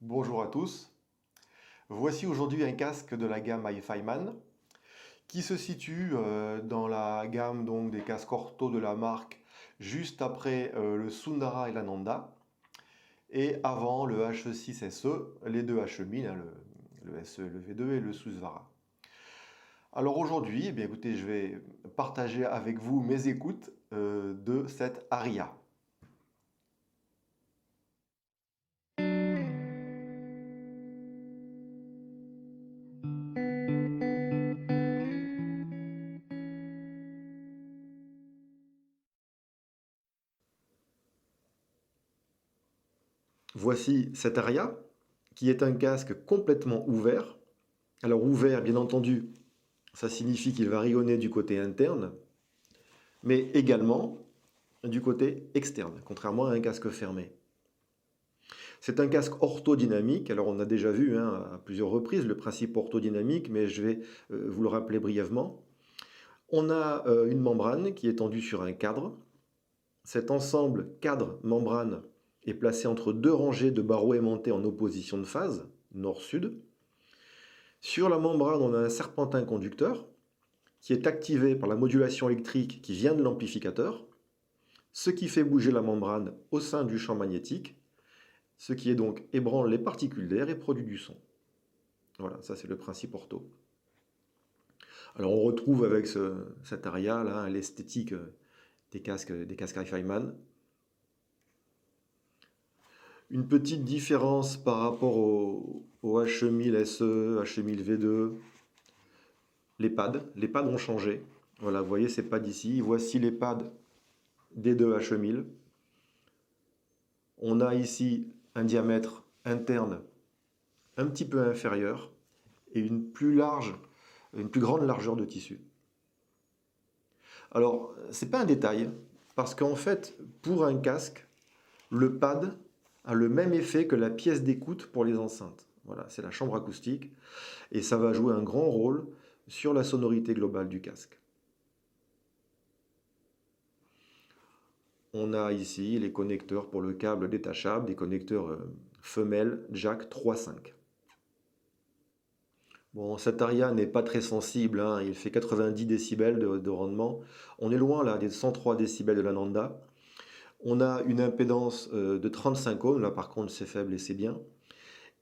Bonjour à tous. Voici aujourd'hui un casque de la gamme HiFiMan qui se situe dans la gamme donc, des casques ortho de la marque juste après le Sundara et l'Ananda et avant le H6SE, les deux H1000, hein, le SE, le V2 et le Susvara. Alors aujourd'hui, eh bien, écoutez, je vais partager avec vous mes écoutes de cette Aria. Voici cette Aria, qui est un casque complètement ouvert. Alors ouvert, bien entendu, ça signifie qu'il va rayonner du côté interne, mais également du côté externe, contrairement à un casque fermé. C'est un casque orthodynamique. Alors on a déjà vu à plusieurs reprises le principe orthodynamique, mais je vais vous le rappeler brièvement. On a une membrane qui est tendue sur un cadre. Cet ensemble cadre-membrane est placé entre deux rangées de barreaux aimantés en opposition de phase, nord-sud. Sur la membrane, on a un serpentin conducteur qui est activé par la modulation électrique qui vient de l'amplificateur, ce qui fait bouger la membrane au sein du champ magnétique, ce qui est donc ébranle les particules d'air et produit du son. Voilà, ça c'est le principe ortho. Alors on retrouve avec cet Aria là l'esthétique des casques HiFiMan. Une petite différence par rapport au H1000 SE, H1000 V2, les pads ont changé. Voilà, vous voyez ces pads ici, voici les pads des deux H1000. On a ici un diamètre interne un petit peu inférieur et une plus grande largeur de tissu. Alors, ce n'est pas un détail, parce qu'en fait, pour un casque, le pad a le même effet que la pièce d'écoute pour les enceintes. Voilà, c'est la chambre acoustique, et ça va jouer un grand rôle sur la sonorité globale du casque. On a ici les connecteurs pour le câble détachable, des connecteurs femelles Jack 3.5. Bon, cet Aria n'est pas très sensible, hein, il fait 90 décibels de rendement. On est loin là des 103 décibels de l'Ananda. On a une impédance de 35 ohms, là par contre c'est faible et c'est bien.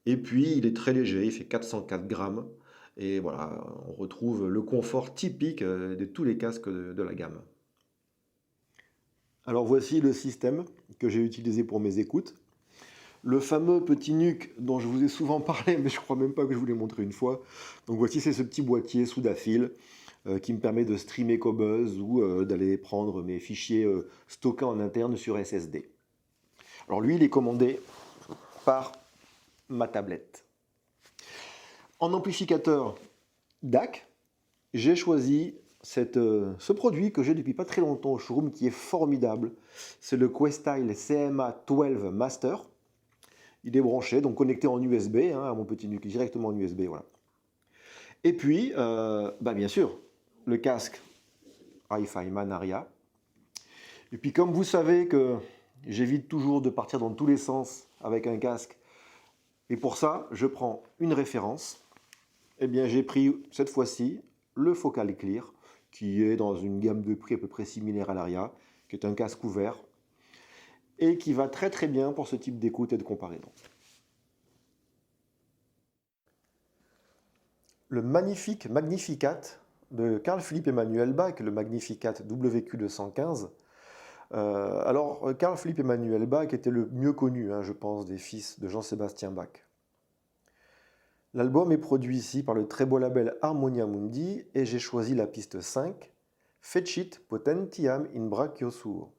Et puis il est très léger, il fait 404 grammes. Et voilà, on retrouve le confort typique de tous les casques de la gamme. Alors voici le système que j'ai utilisé pour mes écoutes. Le fameux petit NUC dont je vous ai souvent parlé, mais je crois même pas que je vous l'ai montré une fois. Donc voici, c'est ce petit boîtier Soudafil qui me permet de streamer Qobuz ou d'aller prendre mes fichiers stockés en interne sur SSD. Alors lui, il est commandé par ma tablette. En amplificateur DAC, j'ai choisi ce produit que j'ai depuis pas très longtemps au showroom qui est formidable. C'est le Questyle CMA12 Master. Il est branché, donc connecté en USB, à mon petit NUC, directement en USB. Voilà. Et puis, bien sûr, le casque HiFiMan Aria. Et puis comme vous savez que j'évite toujours de partir dans tous les sens avec un casque, et pour ça, je prends une référence. Eh bien, j'ai pris cette fois-ci le Focal Clear, qui est dans une gamme de prix à peu près similaire à l'Aria, qui est un casque ouvert, et qui va très très bien pour ce type d'écoute et de comparaison. Le magnifique Magnificat de Carl Philipp Emanuel Bach, le Magnificat WQ215. Alors, Carl Philipp Emanuel Bach était le mieux connu, je pense, des fils de Jean-Sébastien Bach. L'album est produit ici par le très beau label Harmonia Mundi et j'ai choisi la piste 5, Fecit Potentiam in Brachio Suo.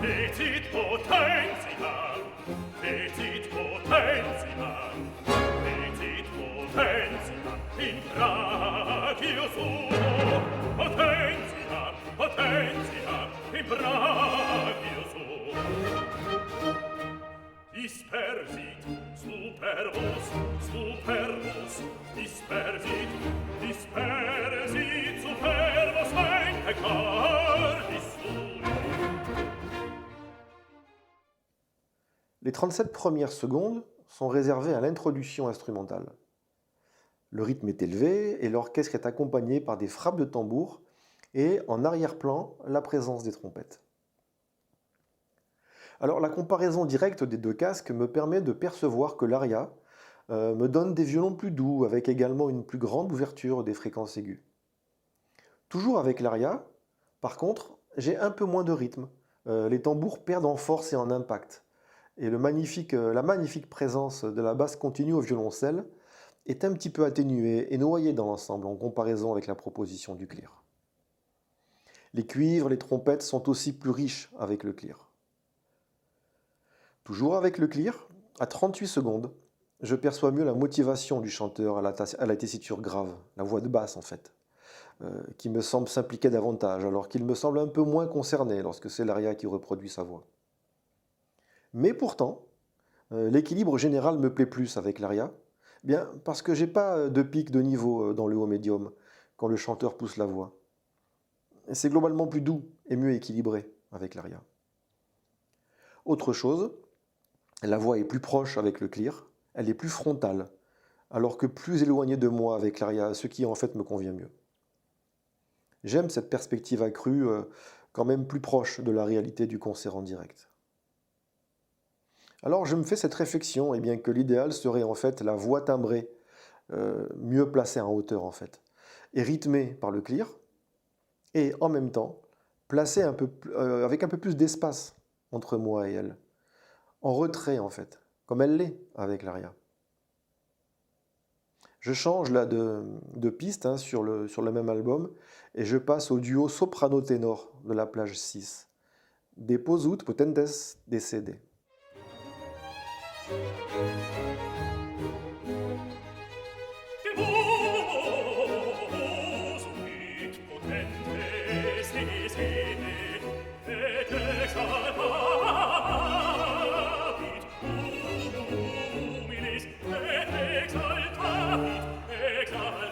Fecit potentiam, fecit potentiam, fecit potentiam in brachio suo, potentiam, potentiam in brachio suo. Dispersit, superbus, superbus, dispersit, dispersit, superbus, mente cordis suri. Les 37 premières secondes sont réservées à l'introduction instrumentale. Le rythme est élevé et l'orchestre est accompagné par des frappes de tambour et en arrière-plan, la présence des trompettes. Alors la comparaison directe des deux casques me permet de percevoir que l'aria me donne des violons plus doux avec également une plus grande ouverture des fréquences aiguës. Toujours avec l'aria, par contre, j'ai un peu moins de rythme. Les tambours perdent en force et en impact. Et la magnifique présence de la basse continue au violoncelle est un petit peu atténuée et noyée dans l'ensemble en comparaison avec la proposition du clear. Les cuivres, les trompettes sont aussi plus riches avec le clear. Toujours avec le clear, à 38 secondes, je perçois mieux la motivation du chanteur à la tessiture grave, la voix de basse en fait, qui me semble s'impliquer davantage, alors qu'il me semble un peu moins concerné lorsque c'est l'aria qui reproduit sa voix. Mais pourtant, l'équilibre général me plaît plus avec l'aria, bien parce que j'ai pas de pic de niveau dans le haut médium quand le chanteur pousse la voix. C'est globalement plus doux et mieux équilibré avec l'aria. Autre chose, la voix est plus proche avec le clear, elle est plus frontale, alors que plus éloignée de moi avec l'aria, ce qui en fait me convient mieux. J'aime cette perspective accrue, quand même plus proche de la réalité du concert en direct. Alors je me fais cette réflexion, eh bien, que l'idéal serait en fait la voix timbrée, mieux placée en hauteur en fait, et rythmée par le clear, et en même temps placée avec un peu plus d'espace entre moi et elle, en retrait en fait, comme elle l'est avec l'aria. Je change là de piste sur le même album, et je passe au duo soprano-ténor de la plage 6, Deposut potentes decede. Deposuit potentes decede, et exaltavit humilis, et exaltavit Deposuit potentes decede, et exaltavit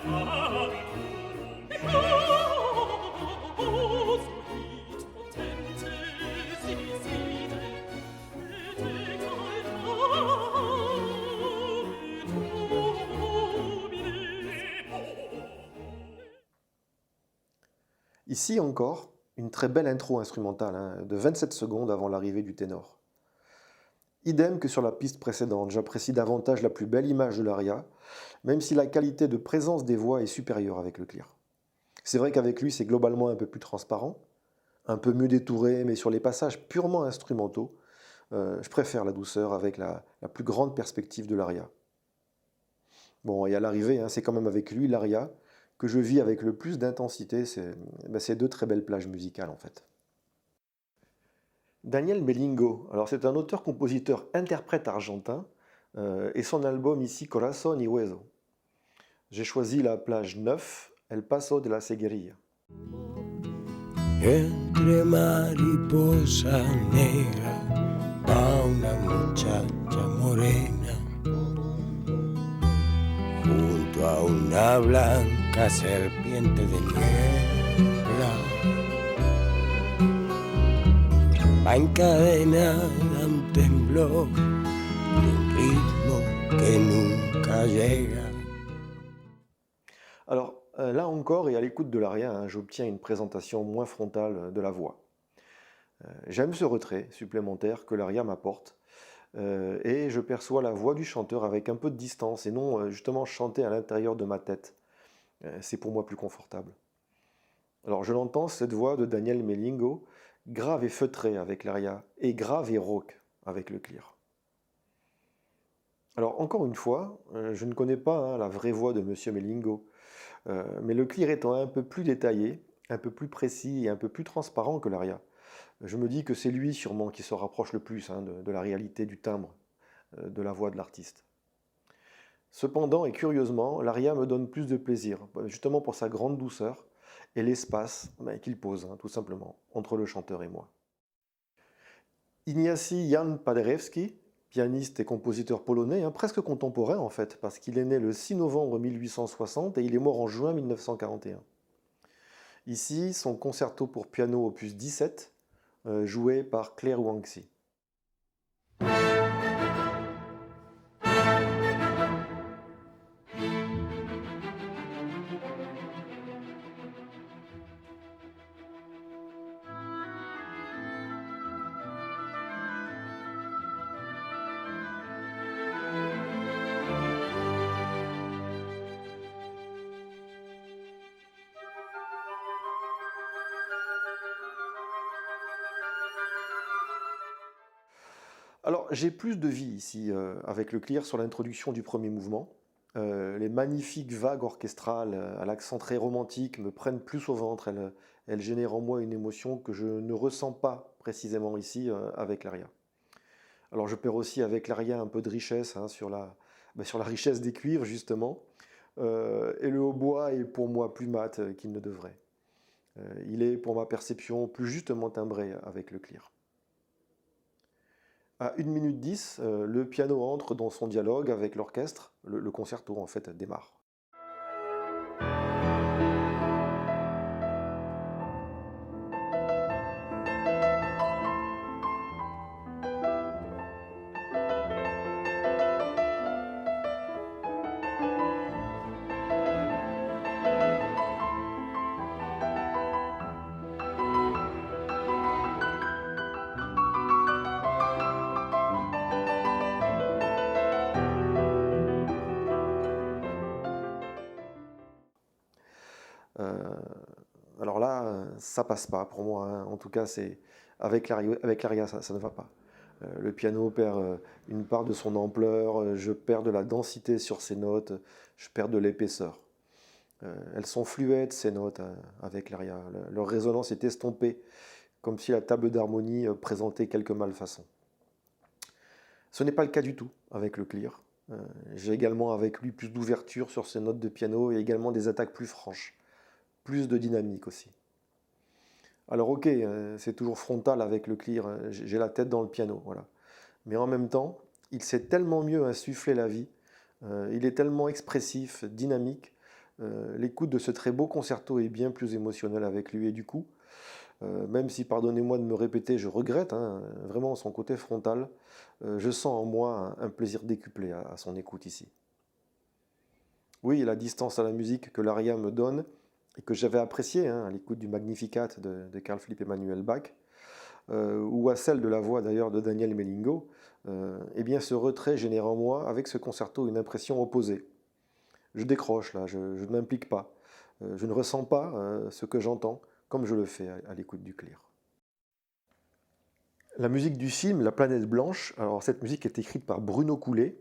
Ici encore, une très belle intro instrumentale de 27 secondes avant l'arrivée du ténor. Idem que sur la piste précédente, j'apprécie davantage la plus belle image de l'aria, même si la qualité de présence des voix est supérieure avec le clear. C'est vrai qu'avec lui, c'est globalement un peu plus transparent, un peu mieux détouré, mais sur les passages purement instrumentaux, je préfère la douceur avec la plus grande perspective de l'aria. Bon, et à l'arrivée, c'est quand même avec lui, l'aria, que je vis avec le plus d'intensité, c'est deux très belles plages musicales en fait. Daniel Melingo, alors c'est un auteur-compositeur-interprète argentin, et son album ici Corazón y Hueso. J'ai choisi la plage 9, El Paso de la Seguería. Entre mariposa negra va una muchacha morena junto a una blanca serpiente de niebla. Va encadenada a un temblor de un ritmo que nunca llega. Alors là encore, et à l'écoute de l'aria, j'obtiens une présentation moins frontale de la voix. J'aime ce retrait supplémentaire que l'aria m'apporte, et je perçois la voix du chanteur avec un peu de distance et non justement chanter à l'intérieur de ma tête. C'est pour moi plus confortable. Alors je l'entends, cette voix de Daniel Melingo, grave et feutrée avec l'aria, et grave et rauque avec le clear. Alors encore une fois, je ne connais pas la vraie voix de Monsieur Melingo, mais le clear étant un peu plus détaillé, un peu plus précis et un peu plus transparent que l'aria, je me dis que c'est lui sûrement qui se rapproche le plus de la réalité du timbre de la voix de l'artiste. Cependant et curieusement, l'aria me donne plus de plaisir, justement pour sa grande douceur et l'espace qu'il pose, tout simplement, entre le chanteur et moi. Ignacy Jan Paderewski, pianiste et compositeur polonais, presque contemporain en fait, parce qu'il est né le 6 novembre 1860 et il est mort en juin 1941. Ici, son concerto pour piano opus 17, joué par Claire Wangxi. Alors, j'ai plus de vie ici avec le clear sur l'introduction du premier mouvement. Les magnifiques vagues orchestrales à l'accent très romantique me prennent plus au ventre. Elles génèrent en moi une émotion que je ne ressens pas précisément ici avec l'aria. Alors, je perds aussi avec l'aria un peu de richesse hein, sur la richesse des cuivres, justement. Et le hautbois est pour moi plus mat qu'il ne devrait. Il est, pour ma perception, plus justement timbré avec le clear. À 1 minute 10, le piano entre dans son dialogue avec l'orchestre. Le concerto, en fait, démarre. Euh, alors là, ça passe pas pour moi. Hein. En tout cas, avec l'aria, ça ne va pas. Le piano perd une part de son ampleur, je perds de la densité sur ces notes, je perds de l'épaisseur. Elles sont fluèdes, ces notes, avec l'aria. Leur résonance est estompée, comme si la table d'harmonie présentait quelques malfaçons. Ce n'est pas le cas du tout avec le clear. J'ai également avec lui plus d'ouverture sur ces notes de piano et également des attaques plus franches, plus de dynamique aussi. Alors ok, c'est toujours frontal avec le clear, j'ai la tête dans le piano, voilà. Mais en même temps, il sait tellement mieux insuffler la vie, il est tellement expressif, dynamique, l'écoute de ce très beau concerto est bien plus émotionnelle avec lui et du coup, même si, pardonnez-moi de me répéter, je regrette hein, vraiment son côté frontal, je sens en moi un plaisir décuplé à son écoute ici. Oui, la distance à la musique que l'aria me donne, et que j'avais apprécié hein, à l'écoute du Magnificat de Carl Philipp Emanuel Bach, ou à celle de la voix d'ailleurs de Daniel Melingo, eh bien ce retrait génère en moi, avec ce concerto, une impression opposée. Je décroche là, je ne m'implique pas, je ne ressens pas ce que j'entends, comme je le fais à l'écoute du clear. La musique du film La Planète Blanche, alors cette musique est écrite par Bruno Coulet.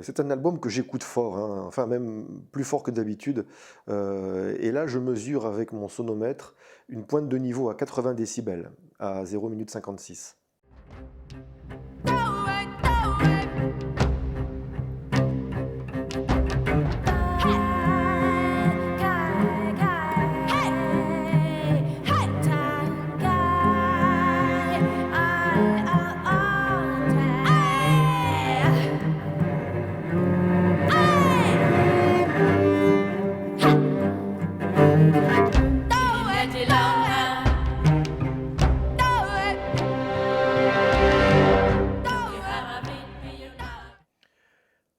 C'est un album que j'écoute fort, hein, enfin même plus fort que d'habitude. Et là, je mesure avec mon sonomètre une pointe de niveau à 80 décibels, à 0 minute 56.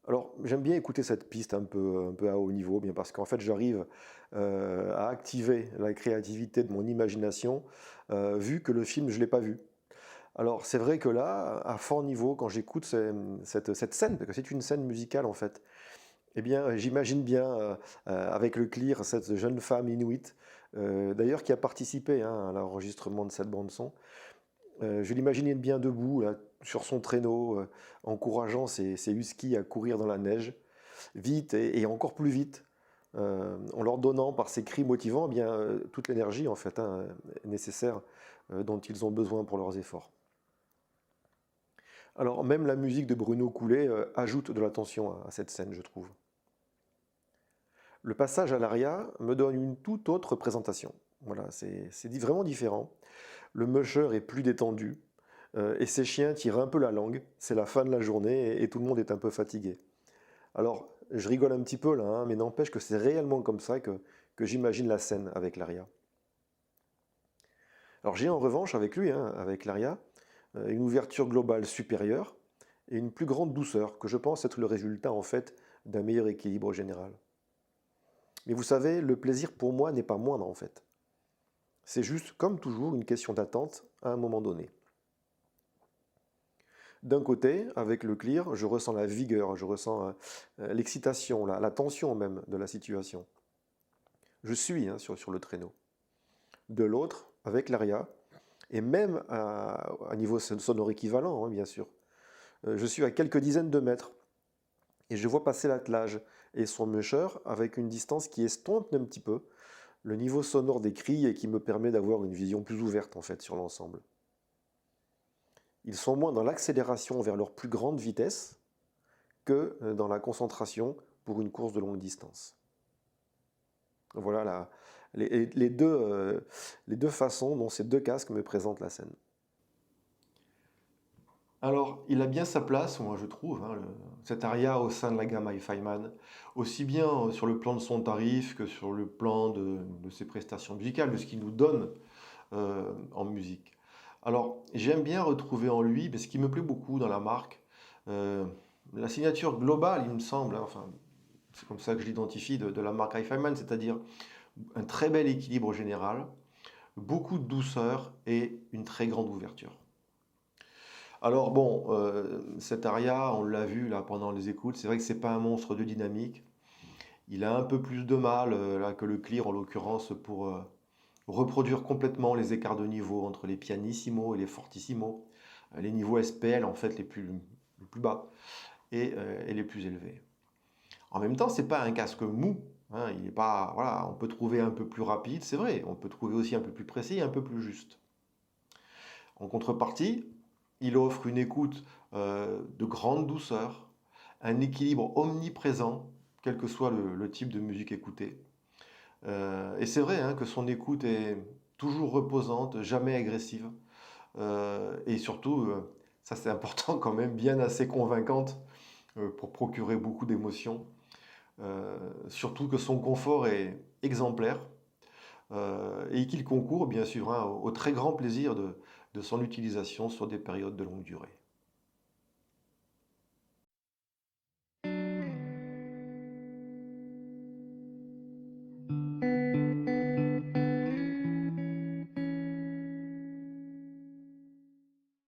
Alors, j'aime bien écouter cette piste un peu à haut niveau, bien parce qu'en fait, j'arrive à activer la créativité de mon imagination, vu que le film, je ne l'ai pas vu. Alors, c'est vrai que là, à fort niveau, quand j'écoute cette scène, parce que c'est une scène musicale en fait, eh bien, j'imagine bien avec le clear cette jeune femme inuite, d'ailleurs qui a participé hein, à l'enregistrement de cette bande-son. Je l'imaginais bien debout, là, sur son traîneau, encourageant ses huskies à courir dans la neige, vite et encore plus vite, en leur donnant par ses cris motivants eh bien, toute l'énergie en fait, hein, nécessaire dont ils ont besoin pour leurs efforts. Alors même la musique de Bruno Coulet ajoute de la tension à cette scène, je trouve. Le passage à l'aria me donne une toute autre présentation. Voilà, c'est vraiment différent. Le musher est plus détendu et ses chiens tirent un peu la langue. C'est la fin de la journée et tout le monde est un peu fatigué. Alors, je rigole un petit peu là, hein, mais n'empêche que c'est réellement comme ça que j'imagine la scène avec l'aria. Alors j'ai en revanche avec lui, hein, avec l'aria, une ouverture globale supérieure et une plus grande douceur que je pense être le résultat en fait d'un meilleur équilibre général. Mais vous savez, le plaisir pour moi n'est pas moindre en fait. C'est juste, comme toujours, une question d'attente à un moment donné. D'un côté, avec le clear, je ressens la vigueur, je ressens l'excitation, la tension même de la situation. Je suis hein, sur le traîneau. De l'autre, avec l'aria, et même à niveau sonore équivalent, hein, bien sûr. Je suis à quelques dizaines de mètres et je vois passer l'attelage et son musher avec une distance qui estompe un petit peu le niveau sonore des cris et qui me permet d'avoir une vision plus ouverte en fait sur l'ensemble. Ils sont moins dans l'accélération vers leur plus grande vitesse que dans la concentration pour une course de longue distance. Voilà les deux façons dont ces deux casques me présentent la scène. Alors, il a bien sa place, moi je trouve, hein, cet Aria au sein de la gamme Hi-Fi-Man, aussi bien sur le plan de son tarif que sur le plan de ses prestations musicales, de ce qu'il nous donne en musique. Alors, j'aime bien retrouver en lui, mais ce qui me plaît beaucoup dans la marque, la signature globale, il me semble, hein, enfin, c'est comme ça que je l'identifie, de la marque Hi-Fi-Man, c'est-à-dire un très bel équilibre général, beaucoup de douceur et une très grande ouverture. Alors bon, cet Aria, on l'a vu là pendant les écoutes, c'est vrai que c'est pas un monstre de dynamique. Il a un peu plus de mal là que le Clear en l'occurrence pour reproduire complètement les écarts de niveau entre les pianissimo et les fortissimo, les niveaux SPL en fait les plus bas et les plus élevés. En même temps, c'est pas un casque mou, hein, il est pas, voilà, on peut trouver un peu plus rapide, c'est vrai, on peut trouver aussi un peu plus précis et un peu plus juste. En contrepartie, il offre une écoute de grande douceur, un équilibre omniprésent, quel que soit le type de musique écoutée. Et c'est vrai hein, que son écoute est toujours reposante, jamais agressive, et surtout, ça c'est important quand même, bien assez convaincante pour procurer beaucoup d'émotions. Surtout que son confort est exemplaire et qu'il concourt bien sûr hein, au très grand plaisir de son utilisation sur des périodes de longue durée.